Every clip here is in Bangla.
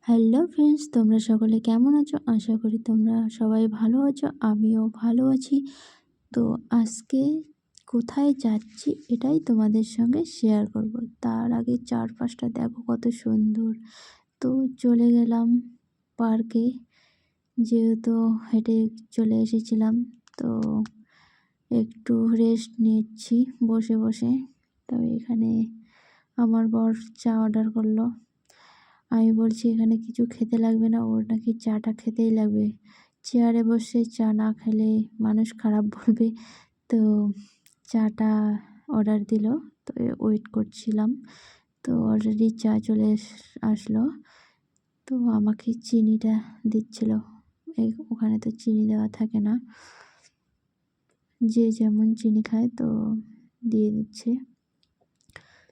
হ্যালো ফ্রেন্ডস, তোমরা সকলে কেমন আছো? আশা করি তোমরা সবাই ভালো আছো, আমিও ভালো আছি। তো আজকে কোথায় যাচ্ছি এটাই তোমাদের সঙ্গে শেয়ার করব। তার আগে চারপাশটা দেখো কত সুন্দর। তো চলে গেলাম পার্কে, যেহেতু হেঁটে চলে এসেছিলাম। তো একটু রেস্ট নিচ্ছি বসে বসে। তো এখানে আমার বর চা অর্ডার করলো। আমি বলছি এখানে কিছু খেতে লাগবে না, ওর নাকি চাটা খেতেই লাগবে। চেয়ারে বসে চা না খেলে মানুষ খারাপ বলবে। তো চাটা অর্ডার দিল। তো ওয়েট করছিলাম। তো অলরেডি চা চলে আসলো। তো আমাকে চিনিটা দিচ্ছিল। ওখানে তো চিনি দেওয়া থাকে না, যে যেমন চিনি খায় তো দিয়ে দিচ্ছে।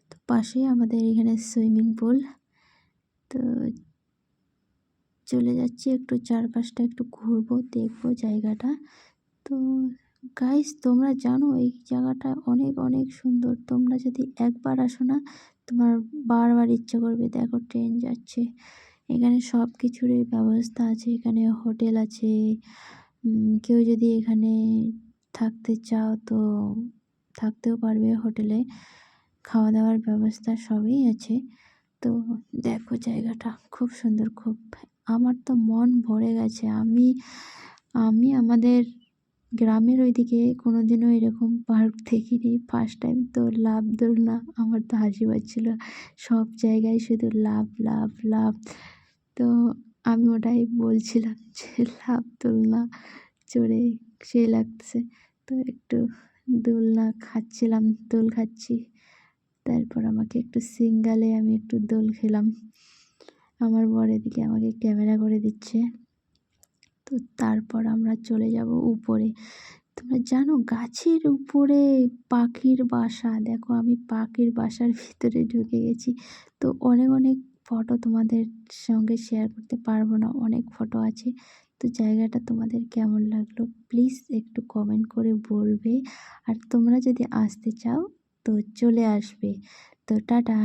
তো পাশেই আমাদের এখানে সুইমিং পুল। তো চলে যাচ্ছি, একটু চারপাশটা একটু ঘুরবো, দেখবো জায়গাটা। তো গাইস, তোমরা জানো এই জায়গাটা অনেক অনেক সুন্দর। তোমরা যদি একবার আসো না, তোমার বারবার ইচ্ছা করবে। দেখো ট্রেন যাচ্ছে, এখানে সব কিছুরই ব্যবস্থা আছে। এখানে হোটেল আছে। কেউ যদি এখানে থাকতে চাও তো থাকতেও পারবে হোটেলে। খাওয়া দাওয়ার ব্যবস্থা সবই আছে। তো দেখো জায়গাটা খুব সুন্দর, খুব। আমার তো মন ভরে গেছে। আমি আমি আমাদের গ্রামের ওইদিকে কোনোদিনও এরকম পার্ক দেখিনি। ফার্স্ট টাইম তো লাফ দোলনা, আমার তো হাসি পাচ্ছিল। সব জায়গায় শুধু লাফ লাফ লাফ। তো আমি ওটাই বলছিলাম যে লাফ দোলনা চড়ে সেই লাগছে। তো একটু দোলনা খাচ্ছিলাম, দোল খাচ্ছি। তারপর আমাকে একটু সিঙ্গালে আমি একটু দোল খেলাম। আমার বর এদিকে আমাকে ক্যামেরা করে দিচ্ছে। তো তারপর আমরা চলে যাব উপরে। তোমরা জানো গাছের উপরে পাখির বাসা। দেখো আমি পাখির বাসার ভিতরে ঢুকে গেছি। তো অনেক অনেক ফটো তোমাদের সঙ্গে শেয়ার করতে পারবো না, অনেক ফটো আছে। তো জায়গাটা তোমাদের কেমন লাগলো প্লিজ একটু কমেন্ট করে বলবে। আর তোমরা যদি আসতে চাও তো চলে আসবে। তো টাটা।